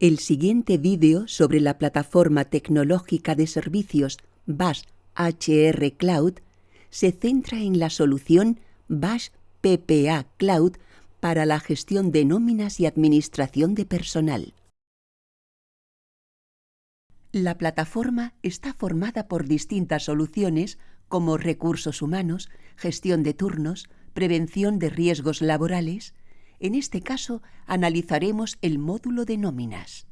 El siguiente vídeo sobre la plataforma tecnológica de servicios Bash HR Cloud se centra en la solución Bash PPA Cloud para la gestión de nóminas y administración de personal. La plataforma está formada por distintas soluciones como recursos humanos, gestión de turnos, prevención de riesgos laborales. En este caso, analizaremos el módulo de nóminas.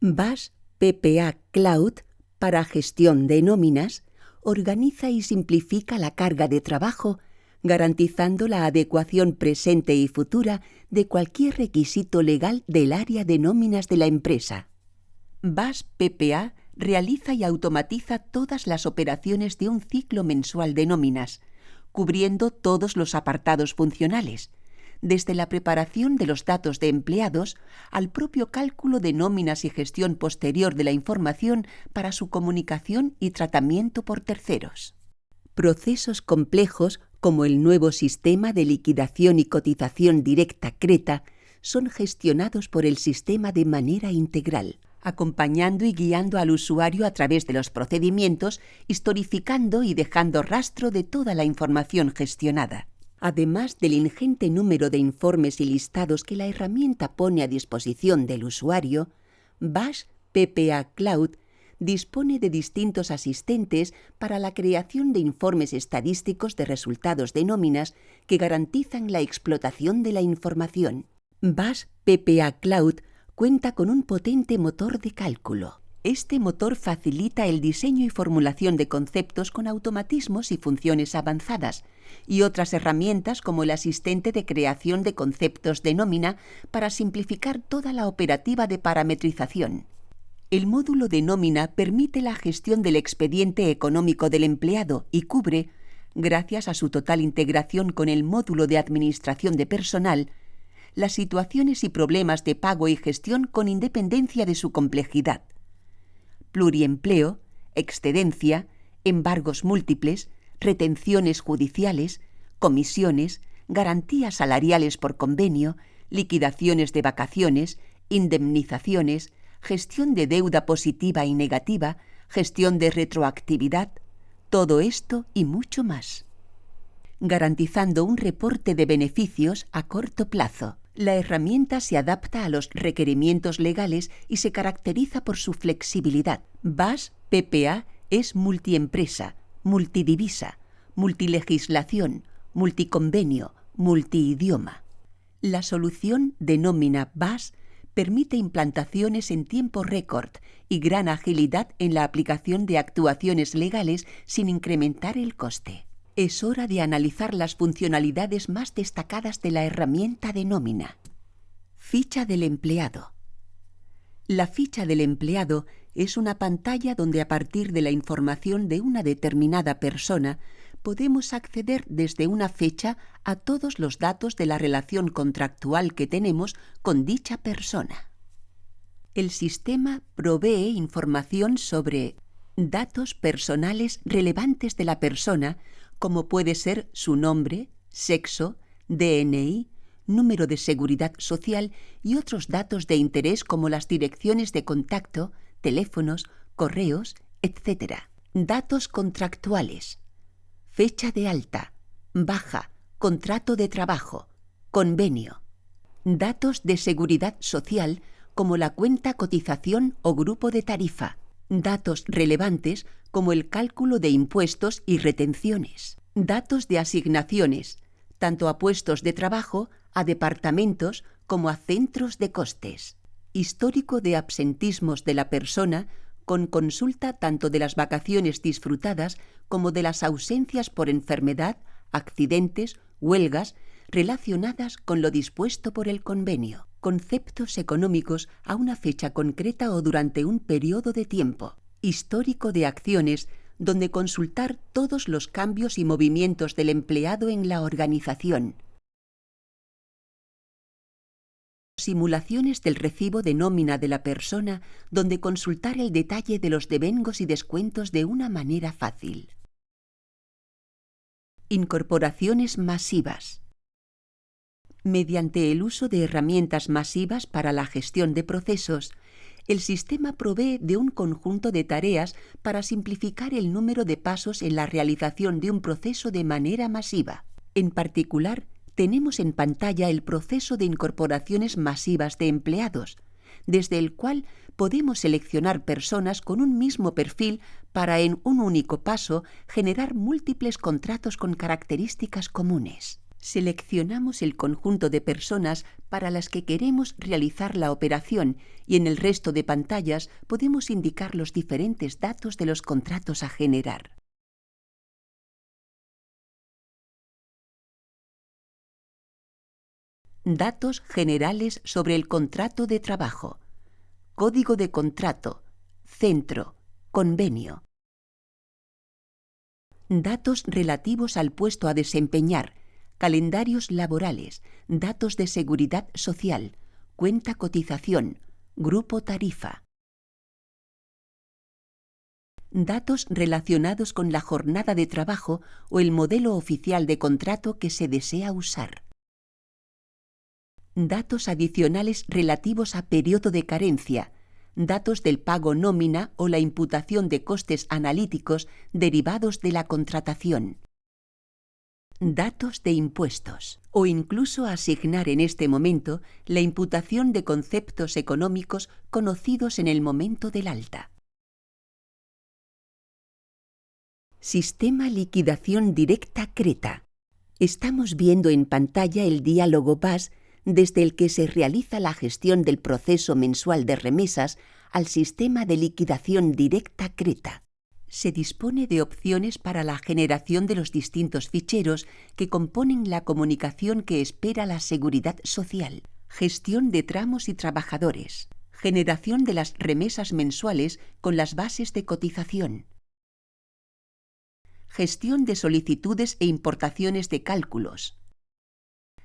Bash PPA Cloud para gestión de nóminas organiza y simplifica la carga de trabajo, garantizando la adecuación presente y futura de cualquier requisito legal del área de nóminas de la empresa. Bash PPA realiza y automatiza todas las operaciones de un ciclo mensual de nóminas, cubriendo todos los apartados funcionales, desde la preparación de los datos de empleados al propio cálculo de nóminas y gestión posterior de la información para su comunicación y tratamiento por terceros. Procesos complejos como el nuevo sistema de liquidación y cotización directa CRETA son gestionados por el sistema de manera integral, acompañando y guiando al usuario a través de los procedimientos, historificando y dejando rastro de toda la información gestionada. Además del ingente número de informes y listados que la herramienta pone a disposición del usuario, Bash PPA Cloud dispone de distintos asistentes para la creación de informes estadísticos de resultados de nóminas que garantizan la explotación de la información. Bash PPA Cloud cuenta con un potente motor de cálculo. Este motor facilita el diseño y formulación de conceptos con automatismos y funciones avanzadas, y otras herramientas como el asistente de creación de conceptos de nómina para simplificar toda la operativa de parametrización. El módulo de nómina permite la gestión del expediente económico del empleado y cubre, gracias a su total integración con el módulo de administración de personal, las situaciones y problemas de pago y gestión con independencia de su complejidad. Pluriempleo, excedencia, embargos múltiples, retenciones judiciales, comisiones, garantías salariales por convenio, liquidaciones de vacaciones, indemnizaciones, gestión de deuda positiva y negativa, gestión de retroactividad, todo esto y mucho más. Garantizando un reporte de beneficios a corto plazo. La herramienta se adapta a los requerimientos legales y se caracteriza por su flexibilidad. Bash PPA es multiempresa, multidivisa, multilegislación, multiconvenio, multiidioma. La solución de nómina Bash permite implantaciones en tiempo récord y gran agilidad en la aplicación de actuaciones legales sin incrementar el coste. Es hora de analizar las funcionalidades más destacadas de la herramienta de nómina. Ficha del empleado. La ficha del empleado es una pantalla donde a partir de la información de una determinada persona podemos acceder desde una fecha a todos los datos de la relación contractual que tenemos con dicha persona. El sistema provee información sobre datos personales relevantes de la persona, como puede ser su nombre, sexo, DNI, número de seguridad social y otros datos de interés como las direcciones de contacto, teléfonos, correos, etc. Datos contractuales. Fecha de alta, baja, contrato de trabajo, convenio. Datos de seguridad social como la cuenta cotización o grupo de tarifa. Datos relevantes como el cálculo de impuestos y retenciones. Datos de asignaciones, tanto a puestos de trabajo, a departamentos como a centros de costes. Histórico de absentismos de la persona con consulta tanto de las vacaciones disfrutadas como de las ausencias por enfermedad, accidentes, huelgas relacionadas con lo dispuesto por el convenio. Conceptos económicos a una fecha concreta o durante un periodo de tiempo. Histórico de acciones, donde consultar todos los cambios y movimientos del empleado en la organización. Simulaciones del recibo de nómina de la persona, donde consultar el detalle de los devengos y descuentos de una manera fácil. Incorporaciones masivas. Mediante el uso de herramientas masivas para la gestión de procesos, el sistema provee de un conjunto de tareas para simplificar el número de pasos en la realización de un proceso de manera masiva. En particular, tenemos en pantalla el proceso de incorporaciones masivas de empleados, desde el cual podemos seleccionar personas con un mismo perfil para, en un único paso, generar múltiples contratos con características comunes. Seleccionamos el conjunto de personas para las que queremos realizar la operación y en el resto de pantallas podemos indicar los diferentes datos de los contratos a generar. Datos generales sobre el contrato de trabajo. Código de contrato. Centro. Convenio. Datos relativos al puesto a desempeñar. Calendarios laborales. Datos de seguridad social. Cuenta cotización. Grupo tarifa. Datos relacionados con la jornada de trabajo o el modelo oficial de contrato que se desea usar. Datos adicionales relativos a periodo de carencia, datos del pago nómina o la imputación de costes analíticos derivados de la contratación. Datos de impuestos, o incluso asignar en este momento la imputación de conceptos económicos conocidos en el momento del alta. Sistema Liquidación Directa Creta. Estamos viendo en pantalla el diálogo BAS desde el que se realiza la gestión del proceso mensual de remesas al sistema de liquidación directa Creta. Se dispone de opciones para la generación de los distintos ficheros que componen la comunicación que espera la Seguridad Social, gestión de tramos y trabajadores, generación de las remesas mensuales con las bases de cotización, gestión de solicitudes e importaciones de cálculos,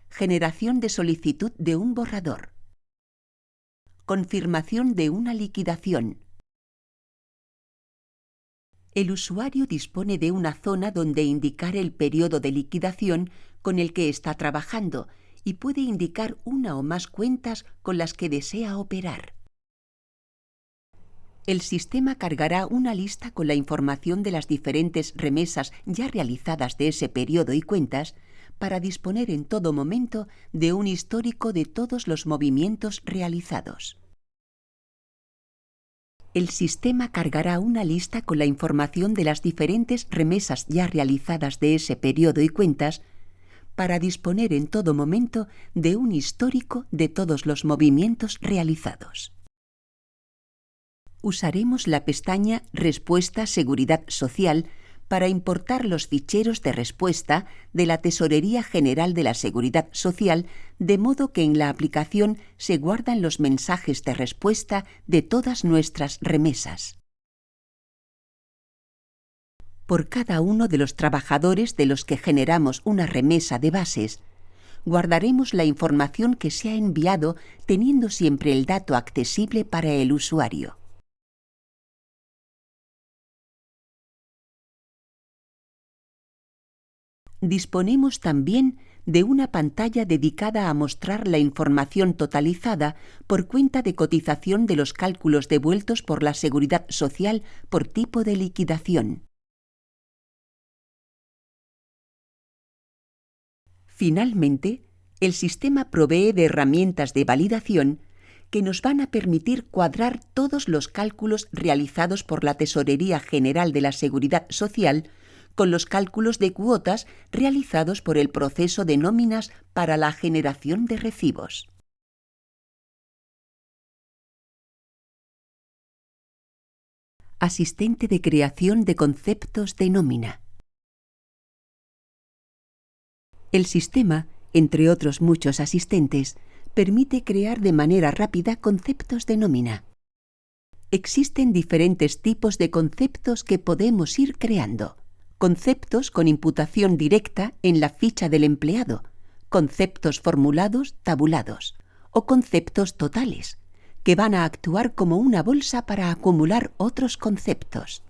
generación de solicitud de un borrador, confirmación de una liquidación. El usuario dispone de una zona donde indicar el periodo de liquidación con el que está trabajando y puede indicar una o más cuentas con las que desea operar. El sistema cargará una lista con la información de las diferentes remesas ya realizadas de ese periodo y cuentas para disponer en todo momento de un histórico de todos los movimientos realizados. El sistema cargará una lista con la información de las diferentes remesas ya realizadas de ese periodo y cuentas para disponer en todo momento de un histórico de todos los movimientos realizados. Usaremos la pestaña Respuesta Seguridad Social para importar los ficheros de respuesta de la Tesorería General de la Seguridad Social, de modo que en la aplicación se guardan los mensajes de respuesta de todas nuestras remesas. Por cada uno de los trabajadores de los que generamos una remesa de bases, guardaremos la información que se ha enviado teniendo siempre el dato accesible para el usuario. Disponemos también de una pantalla dedicada a mostrar la información totalizada por cuenta de cotización de los cálculos devueltos por la Seguridad Social por tipo de liquidación. Finalmente, el sistema provee de herramientas de validación que nos van a permitir cuadrar todos los cálculos realizados por la Tesorería General de la Seguridad Social con los cálculos de cuotas realizados por el proceso de nóminas para la generación de recibos. Asistente de creación de conceptos de nómina. El sistema, entre otros muchos asistentes, permite crear de manera rápida conceptos de nómina. Existen diferentes tipos de conceptos que podemos ir creando. Conceptos con imputación directa en la ficha del empleado, conceptos formulados tabulados o conceptos totales, que van a actuar como una bolsa para acumular otros conceptos.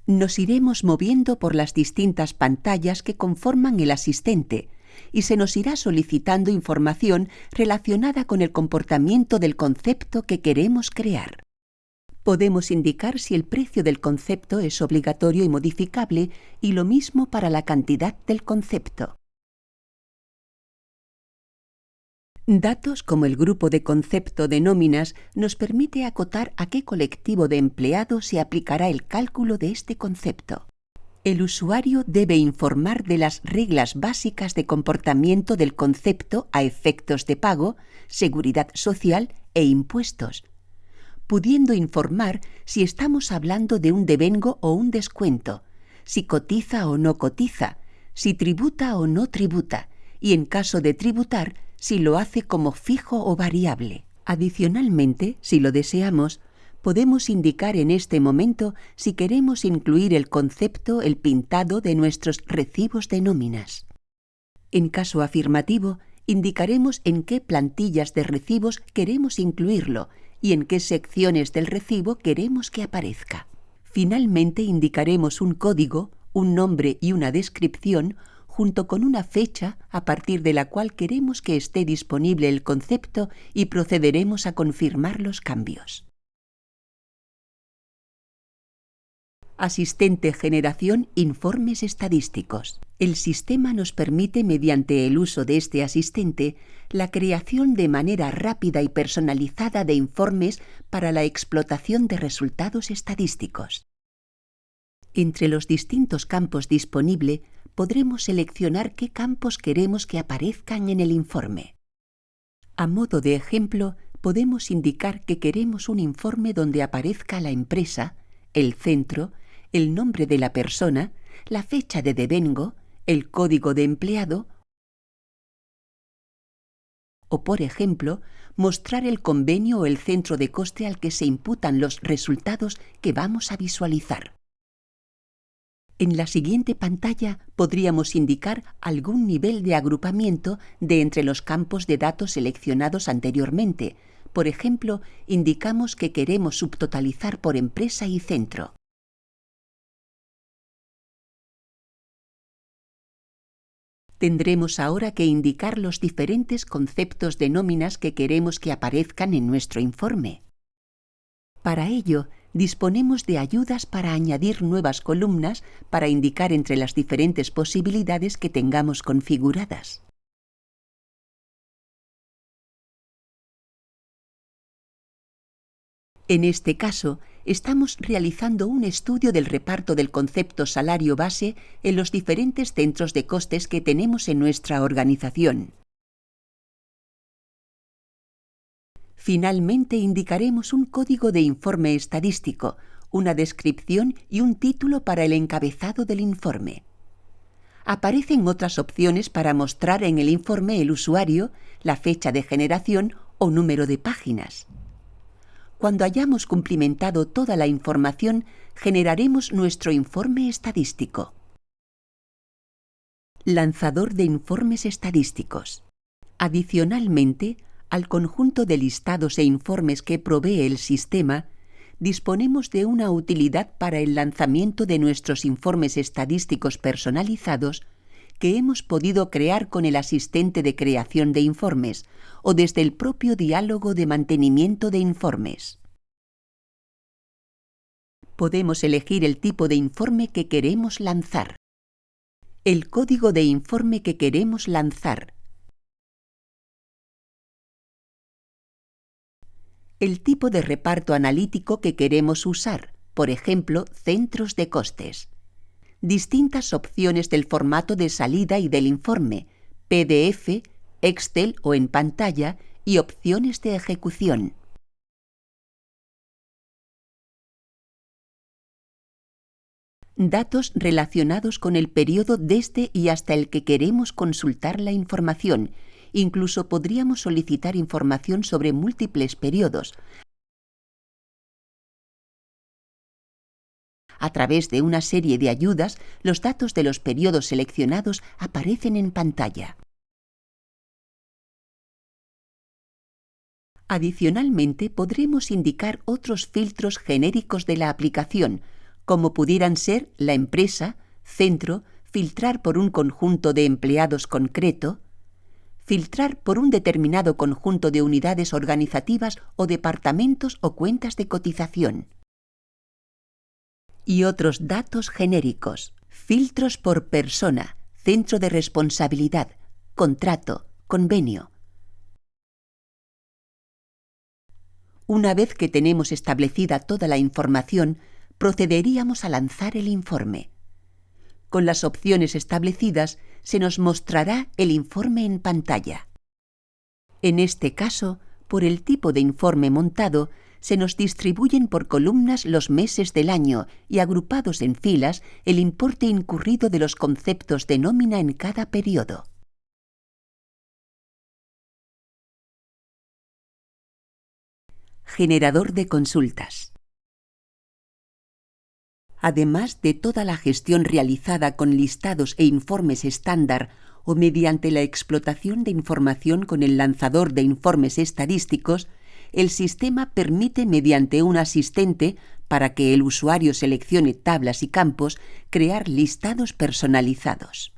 Nos iremos moviendo por las distintas pantallas que conforman el asistente, y se nos irá solicitando información relacionada con el comportamiento del concepto que queremos crear. Podemos indicar si el precio del concepto es obligatorio y modificable, y lo mismo para la cantidad del concepto. Datos como el grupo de concepto de nóminas nos permite acotar a qué colectivo de empleados se aplicará el cálculo de este concepto. El usuario debe informar de las reglas básicas de comportamiento del concepto a efectos de pago, seguridad social e impuestos, pudiendo informar si estamos hablando de un devengo o un descuento, si cotiza o no cotiza, si tributa o no tributa, y en caso de tributar, si lo hace como fijo o variable. Adicionalmente, si lo deseamos, podemos indicar en este momento si queremos incluir el concepto, el pintado de nuestros recibos de nóminas. En caso afirmativo, indicaremos en qué plantillas de recibos queremos incluirlo y en qué secciones del recibo queremos que aparezca. Finalmente, indicaremos un código, un nombre y una descripción, junto con una fecha a partir de la cual queremos que esté disponible el concepto, y procederemos a confirmar los cambios. Asistente Generación Informes Estadísticos. El sistema nos permite, mediante el uso de este asistente, la creación de manera rápida y personalizada de informes para la explotación de resultados estadísticos. Entre los distintos campos disponibles, podremos seleccionar qué campos queremos que aparezcan en el informe. A modo de ejemplo, podemos indicar que queremos un informe donde aparezca la empresa, el centro, el nombre de la persona, la fecha de devengo, el código de empleado, o, por ejemplo, mostrar el convenio o el centro de coste al que se imputan los resultados que vamos a visualizar. En la siguiente pantalla podríamos indicar algún nivel de agrupamiento de entre los campos de datos seleccionados anteriormente. Por ejemplo, indicamos que queremos subtotalizar por empresa y centro. Tendremos ahora que indicar los diferentes conceptos de nóminas que queremos que aparezcan en nuestro informe. Para ello, disponemos de ayudas para añadir nuevas columnas para indicar entre las diferentes posibilidades que tengamos configuradas. En este caso, estamos realizando un estudio del reparto del concepto salario base en los diferentes centros de costes que tenemos en nuestra organización. Finalmente, indicaremos un código de informe estadístico, una descripción y un título para el encabezado del informe. Aparecen otras opciones para mostrar en el informe el usuario, la fecha de generación o número de páginas. Cuando hayamos cumplimentado toda la información, generaremos nuestro informe estadístico. Lanzador de informes estadísticos. Adicionalmente, al conjunto de listados e informes que provee el sistema, disponemos de una utilidad para el lanzamiento de nuestros informes estadísticos personalizados que hemos podido crear con el asistente de creación de informes o desde el propio diálogo de mantenimiento de informes. Podemos elegir el tipo de informe que queremos lanzar, el código de informe que queremos lanzar, el tipo de reparto analítico que queremos usar, por ejemplo, centros de costes, distintas opciones del formato de salida y del informe, PDF, Excel o en pantalla, y opciones de ejecución. Datos relacionados con el periodo desde y hasta el que queremos consultar la información. Incluso podríamos solicitar información sobre múltiples periodos. A través de una serie de ayudas, los datos de los periodos seleccionados aparecen en pantalla. Adicionalmente, podremos indicar otros filtros genéricos de la aplicación, como pudieran ser la empresa, centro, filtrar por un conjunto de empleados concreto, filtrar por un determinado conjunto de unidades organizativas o departamentos o cuentas de cotización. Y otros datos genéricos, filtros por persona, centro de responsabilidad, contrato, convenio. Una vez que tenemos establecida toda la información, procederíamos a lanzar el informe. Con las opciones establecidas, se nos mostrará el informe en pantalla. En este caso, por el tipo de informe montado, se nos distribuyen por columnas los meses del año y agrupados en filas el importe incurrido de los conceptos de nómina en cada periodo. Generador de consultas. Además de toda la gestión realizada con listados e informes estándar o mediante la explotación de información con el lanzador de informes estadísticos, el sistema permite mediante un asistente, para que el usuario seleccione tablas y campos, crear listados personalizados.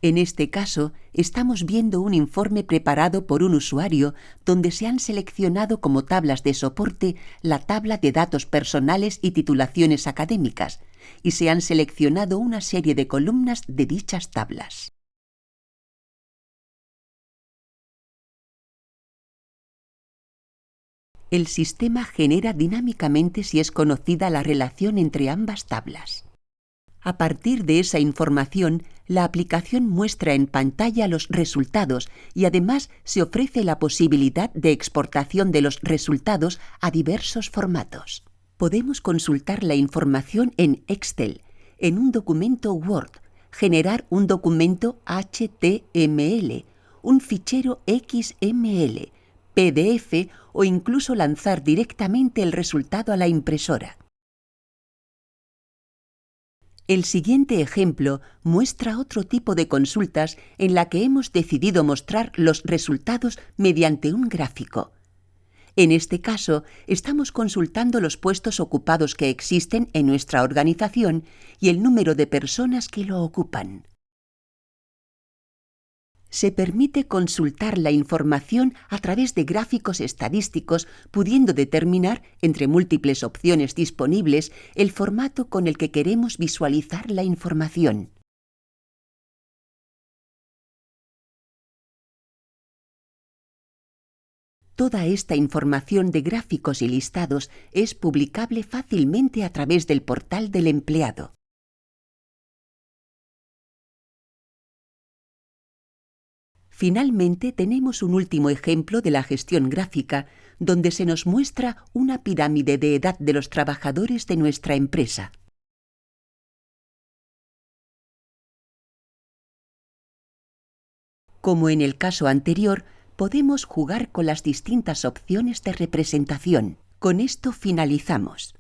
En este caso, estamos viendo un informe preparado por un usuario donde se han seleccionado como tablas de soporte la tabla de datos personales y titulaciones académicas, y se han seleccionado una serie de columnas de dichas tablas. El sistema genera dinámicamente si es conocida la relación entre ambas tablas. A partir de esa información, la aplicación muestra en pantalla los resultados y además se ofrece la posibilidad de exportación de los resultados a diversos formatos. Podemos consultar la información en Excel, en un documento Word, generar un documento HTML, un fichero XML, PDF o incluso lanzar directamente el resultado a la impresora. El siguiente ejemplo muestra otro tipo de consultas en la que hemos decidido mostrar los resultados mediante un gráfico. En este caso, estamos consultando los puestos ocupados que existen en nuestra organización y el número de personas que lo ocupan. Se permite consultar la información a través de gráficos estadísticos, pudiendo determinar, entre múltiples opciones disponibles, el formato con el que queremos visualizar la información. Toda esta información de gráficos y listados es publicable fácilmente a través del portal del empleado. Finalmente, tenemos un último ejemplo de la gestión gráfica, donde se nos muestra una pirámide de edad de los trabajadores de nuestra empresa. Como en el caso anterior, podemos jugar con las distintas opciones de representación. Con esto finalizamos.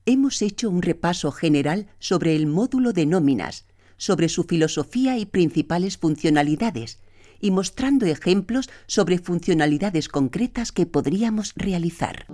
Hemos hecho un repaso general sobre el módulo de nóminas, sobre su filosofía y principales funcionalidades, y mostrando ejemplos sobre funcionalidades concretas que podríamos realizar.